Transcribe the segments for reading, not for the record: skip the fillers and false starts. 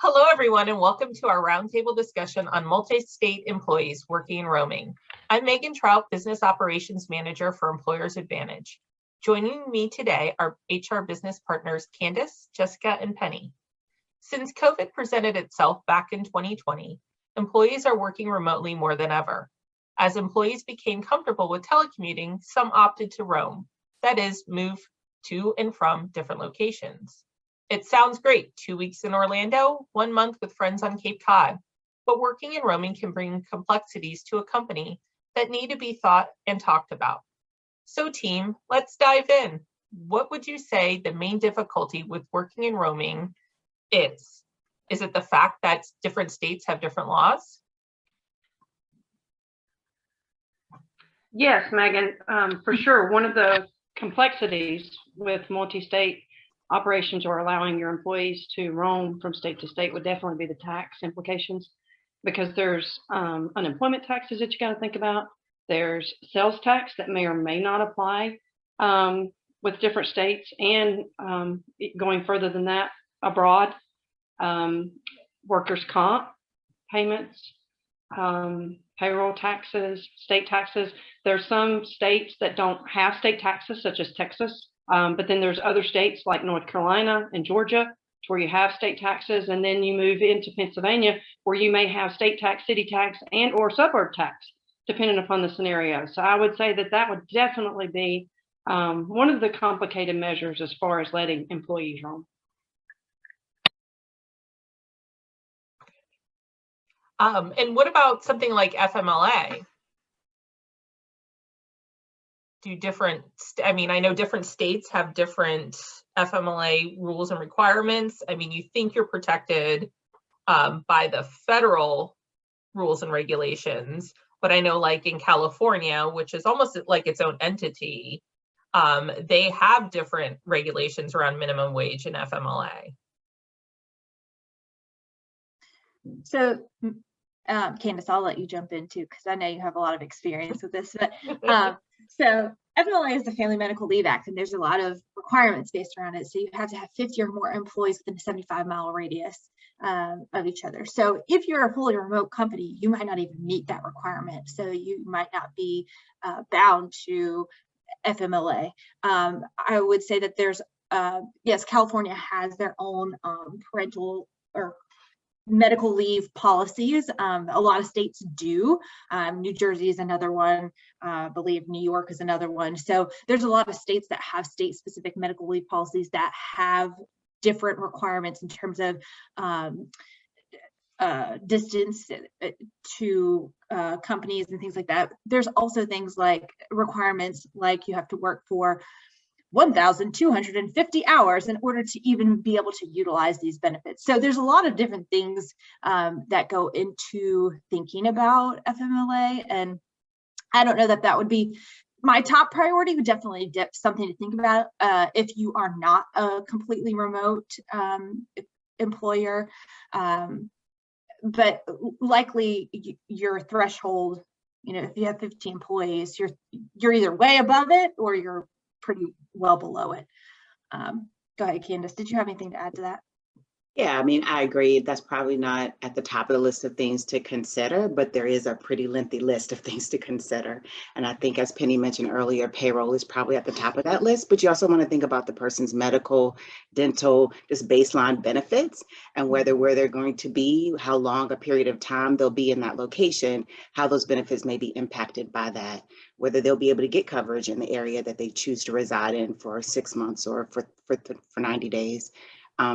Hello, everyone, and welcome to our roundtable discussion on multi-state employees working and roaming. I'm Megan Trout, Business Operations Manager for Employers Advantage. Joining me today are HR business partners Candice, Jessica, and Penny. Since COVID presented itself back in 2020, employees are working remotely more than ever. As employees became comfortable with telecommuting, some opted to roam, that is, move to and from different locations. It sounds great, 2 weeks in Orlando, 1 month with friends on Cape Cod, but working and roaming can bring complexities to a company that need to be thought and talked about. So team, let's dive in. What would you say the main difficulty with working and roaming is? Is it the fact that different states have different laws? Yes, Megan, for sure. One of the complexities with multi-state operations or allowing your employees to roam from state to state would definitely be the tax implications, because there's unemployment taxes that you got to think about. There's sales tax that may or may not apply with different states, and going further than that, abroad, workers' comp payments, payroll taxes, state taxes. There's some states that don't have state taxes, such as Texas. But then there's other states like North Carolina and Georgia where you have state taxes, and then you move into Pennsylvania where you may have state tax, city tax, and or suburb tax, depending upon the scenario. So I would say that that would definitely be one of the complicated measures as far as letting employees roam. And what about something like FMLA? I know different states have different FMLA rules and requirements. I mean, you think you're protected by the federal rules and regulations, but I know like in California, which is almost like its own entity, they have different regulations around minimum wage and FMLA. So Candice, I'll let you jump in too, because I know you have a lot of experience with this. But so FMLA is the Family Medical Leave Act, and there's a lot of requirements based around it. So you have to have 50 or more employees within a 75-mile radius of each other. So if you're a fully remote company, you might not even meet that requirement. So you might not be bound to FMLA. I would say that there's, yes, California has their own parental or medical leave policies. A lot of states do. New Jersey is another one. I believe New York is another one. So there's a lot of states that have state-specific medical leave policies that have different requirements in terms of distance to companies and things like that. There's also things like requirements like you have to work for 1,250 hours in order to even be able to utilize these benefits. So there's a lot of different things that go into thinking about FMLA. And I don't know that that would be my top priority. Would definitely something to think about if you are not a completely remote employer. But likely your threshold, if you have 50 employees, you're either way above it or you're pretty well below it. Go ahead, Candice. Did you have anything to add to that? Yeah, I mean, I agree. That's probably not at the top of the list of things to consider, but there is a pretty lengthy list of things to consider. And I think, as Penny mentioned earlier, payroll is probably at the top of that list, but you also want to think about the person's medical, dental, just baseline benefits, and where they're going to be, how long a period of time they'll be in that location, how those benefits may be impacted by that, whether they'll be able to get coverage in the area that they choose to reside in for 6 months or for 90 days.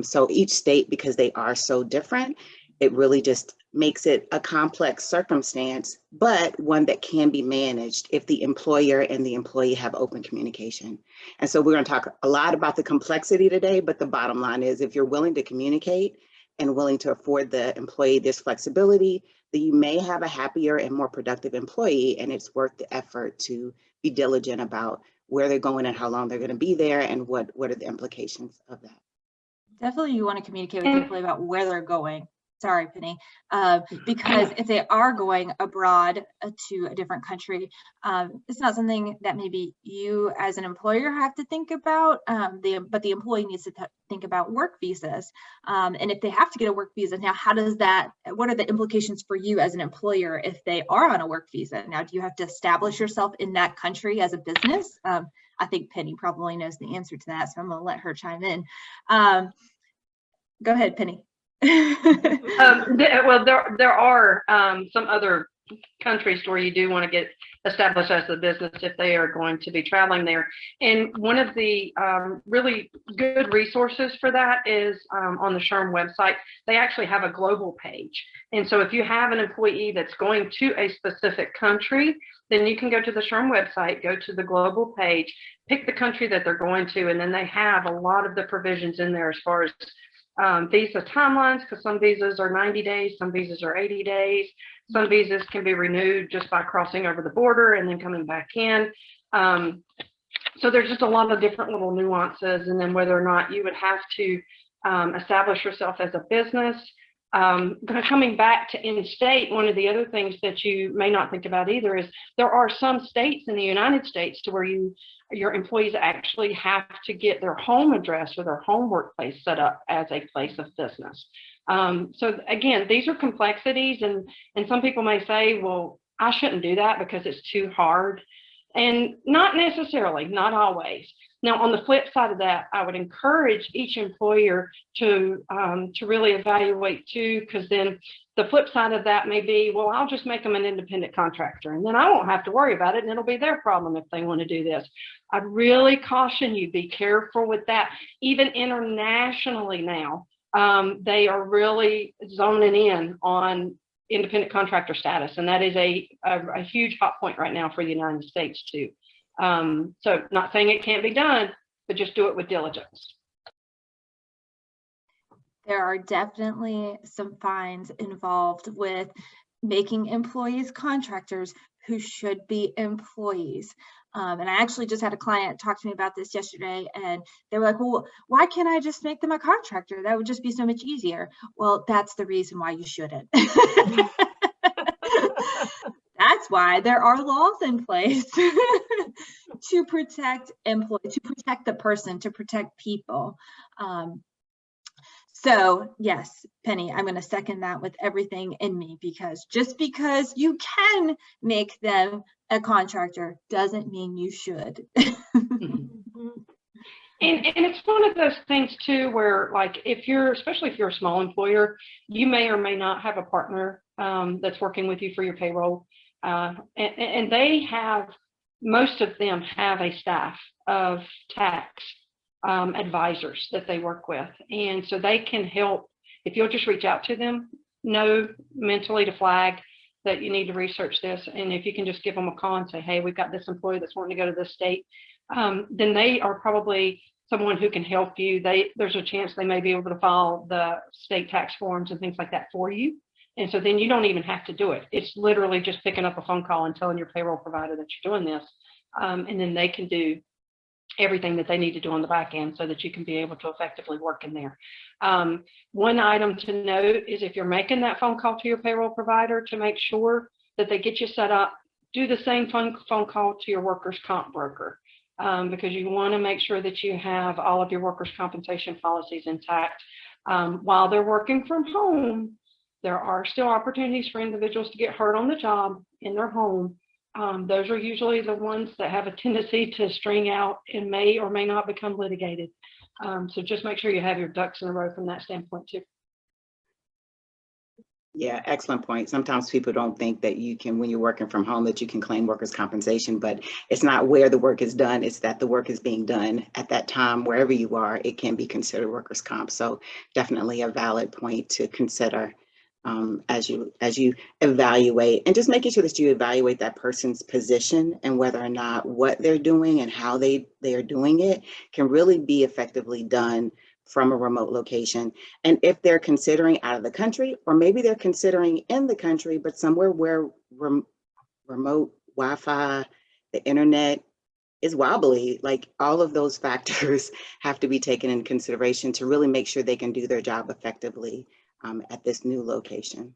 So each state, because they are so different, it really just makes it a complex circumstance, but one that can be managed if the employer and the employee have open communication. And so we're going to talk a lot about the complexity today, but the bottom line is if you're willing to communicate and willing to afford the employee this flexibility, then you may have a happier and more productive employee, and it's worth the effort to be diligent about where they're going and how long they're going to be there and what are the implications of that. Definitely you want to communicate with the employee about where they're going. Sorry, Penny. Because if they are going abroad to a different country, it's not something that maybe you as an employer have to think about, but the employee needs to think about work visas. And if they have to get a work visa, now what are the implications for you as an employer if they are on a work visa? Now, do you have to establish yourself in that country as a business? I think Penny probably knows the answer to that, so I'm going to let her chime in. Go ahead, Penny. Well, there are some other countries where you do want to get established as a business if they are going to be traveling there. And one of the really good resources for that is on the SHRM website. They actually have a global page. And so if you have an employee that's going to a specific country, then you can go to the SHRM website, go to the global page, pick the country that they're going to, and then they have a lot of the provisions in there as far as visa timelines, because some visas are 90 days, some visas are 80 days. Some visas can be renewed just by crossing over the border and then coming back in. So there's just a lot of different little nuances, and then whether or not you would have to establish yourself as a business. Coming back to in-state, one of the other things that you may not think about either is there are some states in the United States to where your employees actually have to get their home address or their home workplace set up as a place of business. So again, these are complexities, and some people may say, well, I shouldn't do that because it's too hard. And not necessarily, not always. Now, on the flip side of that, I would encourage each employer to really evaluate too, because then the flip side of that may be, well, I'll just make them an independent contractor, and then I won't have to worry about it, and it'll be their problem if they want to do this. I'd really caution you, be careful with that. Even internationally now, they are really zoning in on independent contractor status, and that is a huge hot point right now for the United States too. So not saying it can't be done, but just do it with diligence. There are definitely some fines involved with making employees contractors who should be employees. And I actually just had a client talk to me about this yesterday, and they were like, well, why can't I just make them a contractor? That would just be so much easier. Well, that's the reason why you shouldn't. That's why there are laws in place to protect employees, to protect the person, to protect people. So yes, Penny, I'm going to second that with everything in me, because just because you can make them a contractor doesn't mean you should. And it's one of those things too, where like especially if you're a small employer, you may or may not have a partner that's working with you for your payroll. And most of them have a staff of tax advisors that they work with. And so they can help, if you'll just reach out to them, know mentally to flag that you need to research this. And if you can just give them a call and say, hey, we've got this employee that's wanting to go to this state, then they are probably someone who can help you. There's a chance they may be able to file the state tax forms and things like that for you. And so then you don't even have to do it. It's literally just picking up a phone call and telling your payroll provider that you're doing this. And then they can do everything that they need to do on the back end so that you can be able to effectively work in there. One item to note is if you're making that phone call to your payroll provider to make sure that they get you set up, do the same phone call to your workers' comp broker, because you want to make sure that you have all of your workers' compensation policies intact. While they're working from home, there are still opportunities for individuals to get hurt on the job in their home. Those are usually the ones that have a tendency to string out and may or may not become litigated. So just make sure you have your ducks in a row from that standpoint too. Yeah, excellent point. Sometimes people don't think that you can, when you're working from home, that you can claim workers' compensation, but it's not where the work is done. It's that the work is being done at that time, wherever you are, it can be considered workers' comp. So definitely a valid point to consider as you evaluate, and just making sure that you evaluate that person's position and whether or not what they're doing and how they are doing it can really be effectively done from a remote location. And if they're considering out of the country, or maybe they're considering in the country, but somewhere where remote Wi-Fi, the internet is wobbly, like all of those factors have to be taken into consideration to really make sure they can do their job effectively at this new location.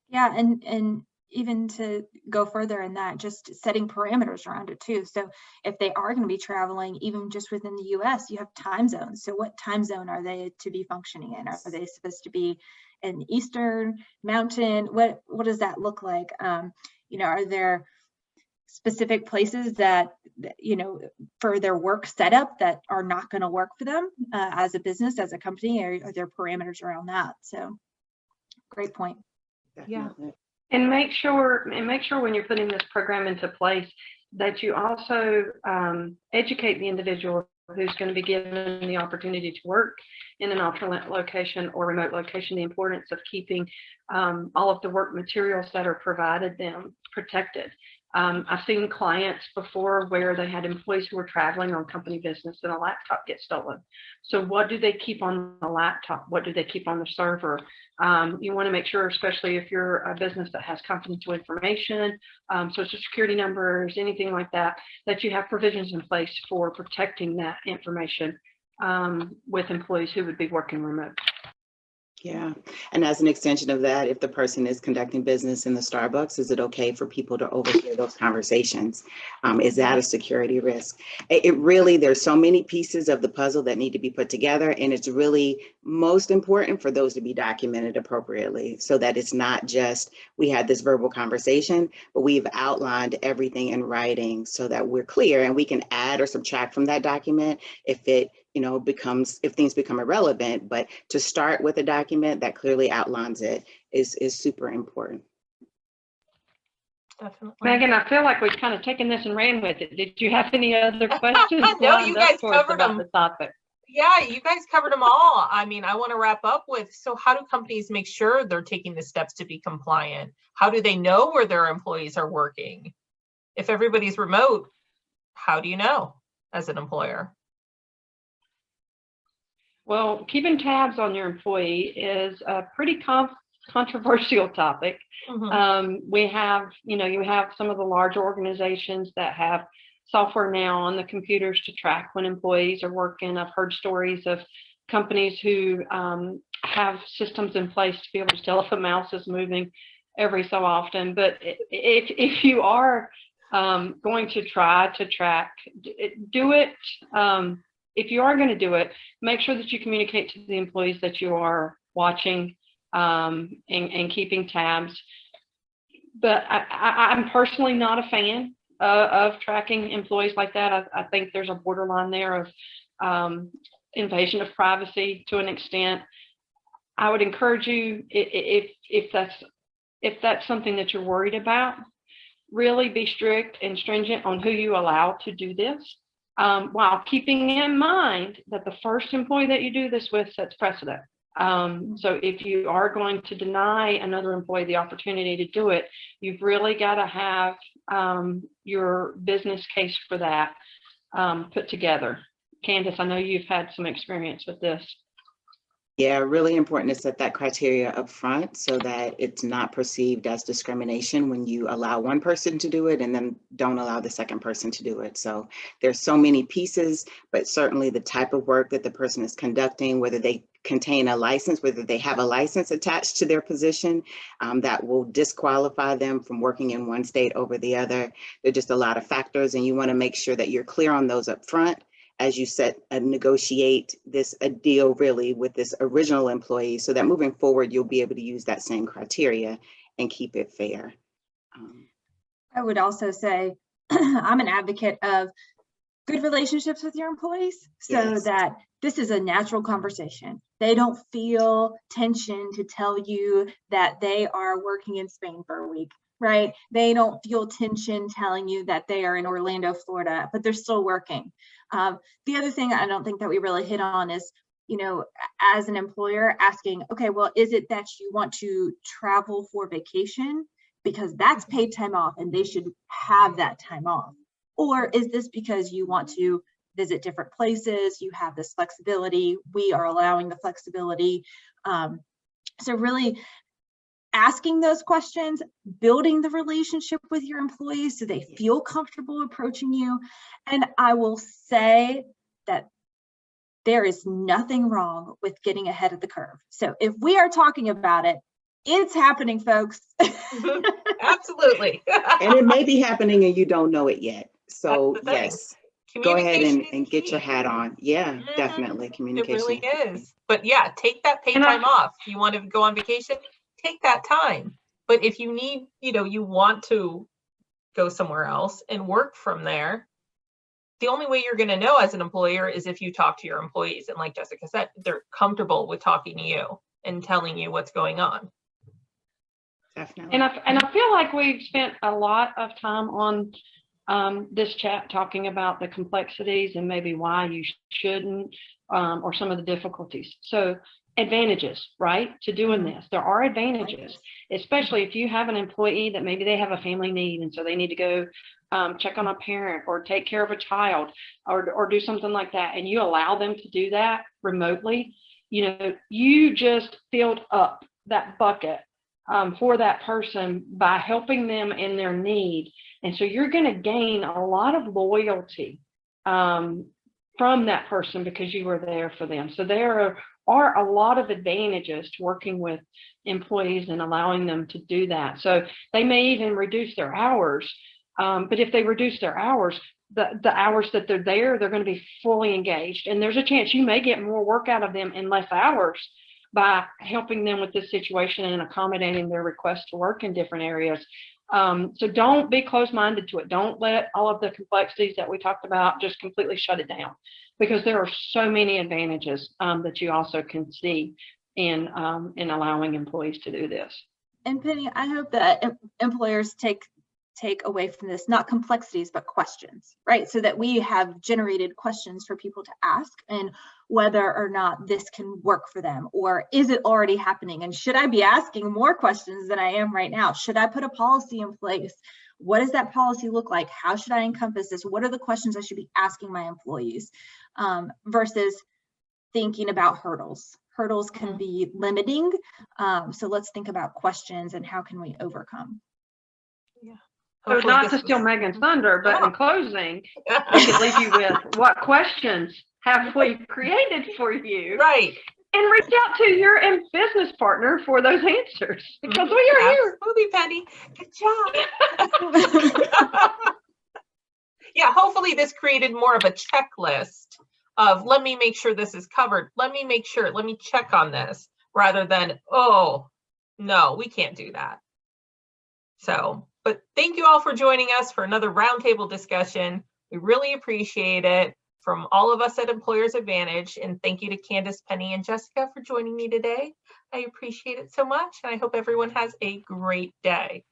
Yeah, and even to go further in that, just setting parameters around it too. So if they are going to be traveling, even just within the US, you have time zones. So what time zone are they to be functioning in? Are they supposed to be in Eastern, Mountain? What does that look like? You know, are there specific places that, you know, for their work setup that are not going to work for them as a business, as a company? Or are there parameters around that? So great point. Yeah. Definitely. And make sure when you're putting this program into place that you also educate the individual who's going to be given the opportunity to work in an alternate location or remote location, the importance of keeping all of the work materials that are provided them protected. I've seen clients before where they had employees who were traveling on company business and a laptop gets stolen. So what do they keep on the laptop? What do they keep on the server? You want to make sure, especially if you're a business that has confidential information, social security numbers, anything like that, that you have provisions in place for protecting that information with employees who would be working remote. Yeah. And as an extension of that, if the person is conducting business in the Starbucks, is it okay for people to overhear those conversations? Is that a security risk? It really, there's so many pieces of the puzzle that need to be put together. And it's really most important for those to be documented appropriately so that it's not just we had this verbal conversation, but we've outlined everything in writing so that we're clear and we can add or subtract from that document if it, you know, if things become irrelevant. But to start with a document that clearly outlines it is super important. Definitely. Megan, I feel like we've kind of taken this and ran with it. Did you have any other questions? No, you guys covered about them. the topic? Yeah, you guys covered them all. I mean, I want to wrap up with, so how do companies make sure they're taking the steps to be compliant? How do they know where their employees are working? If everybody's remote, how do you know as an employer? Well, keeping tabs on your employee is a pretty controversial topic. We have, you have some of the larger organizations that have software now on the computers to track when employees are working. I've heard stories of companies who have systems in place to be able to tell if a mouse is moving every so often. But if you are going to try to track, do it. If you are going to do it, make sure that you communicate to the employees that you are watching and keeping tabs. But I'm personally not a fan of tracking employees like that. I think there's a borderline there of invasion of privacy to an extent. I would encourage you, if that's something that you're worried about, really be strict and stringent on who you allow to do this. While keeping in mind that the first employee that you do this with sets precedent. So if you are going to deny another employee the opportunity to do it, you've really got to have your business case for that put together. Candice, I know you've had some experience with this. Yeah, really important to set that criteria up front so that it's not perceived as discrimination when you allow one person to do it and then don't allow the second person to do it. So there's so many pieces, but certainly the type of work that the person is conducting, whether they contain a license, whether they have a license attached to their position, that will disqualify them from working in one state over the other. There are just a lot of factors, and you want to make sure that you're clear on those up front as you negotiate a deal really with this original employee, so that moving forward, you'll be able to use that same criteria and keep it fair. I would also say I'm an advocate of good relationships with your employees so that this is a natural conversation. They don't feel tension to tell you that they are working in Spain for a week, right? They don't feel tension telling you that they are in Orlando, Florida, but they're still working. The other thing I don't think that we really hit on is, as an employer asking, okay, well, is it that you want to travel for vacation? Because that's paid time off and they should have that time off. Or is this because you want to visit different places? You have this flexibility. We are allowing the flexibility. So really asking those questions, building the relationship with your employees so they feel comfortable approaching you. And I will say that there is nothing wrong with getting ahead of the curve. So if we are talking about it, it's happening, folks. Absolutely. And it may be happening and you don't know it yet. So That's the thing. yes, go ahead Communication and is get key. your hat on. Yeah, Mhm. definitely. It Communication. really is. But yeah, take that paid And I- time off. You want to go on vacation, take that time. But if you need, you want to go somewhere else and work from there, the only way you're going to know as an employer is if you talk to your employees. And like Jessica said, they're comfortable with talking to you and telling you what's going on. Definitely. And I feel like we've spent a lot of time on this chat talking about the complexities and maybe why you shouldn't, or some of the difficulties. So advantages, right, to doing this. There are advantages, especially if you have an employee that maybe they have a family need and so they need to go check on a parent or take care of a child or do something like that, and you allow them to do that remotely. You just filled up that bucket for that person by helping them in their need. And so you're going to gain a lot of loyalty from that person because you were there for them. So there are a lot of advantages to working with employees and allowing them to do that. So they may even reduce their hours. But if they reduce their hours, the hours that they're there, they're going to be fully engaged. And there's a chance you may get more work out of them in less hours by helping them with this situation and accommodating their request to work in different areas. So don't be closed-minded to it. Don't let all of the complexities that we talked about just completely shut it down, because there are so many advantages that you also can see in allowing employees to do this. And Penny, I hope that employers take away from this, not complexities, but questions, right? So that we have generated questions for people to ask, and whether or not this can work for them, or is it already happening? And should I be asking more questions than I am right now? Should I put a policy in place? What does that policy look like? How should I encompass this? What are the questions I should be asking my employees? Versus thinking about hurdles. Hurdles can be limiting. So let's think about questions and how can we overcome? Yeah. So not to steal Megan's thunder, but in closing, we could leave you with what questions have we created for you? Right. And reach out to your business partner for those answers, because we are here. Absolutely, Penny. Good job. Yeah, hopefully this created more of a checklist of, let me make sure this is covered. Let me make sure, let me check on this, rather than, oh, no, we can't do that. So, but thank you all for joining us for another roundtable discussion. We really appreciate it from all of us at Employers Advantage. And thank you to Candice, Penny, and Jessica for joining me today. I appreciate it so much. And I hope everyone has a great day.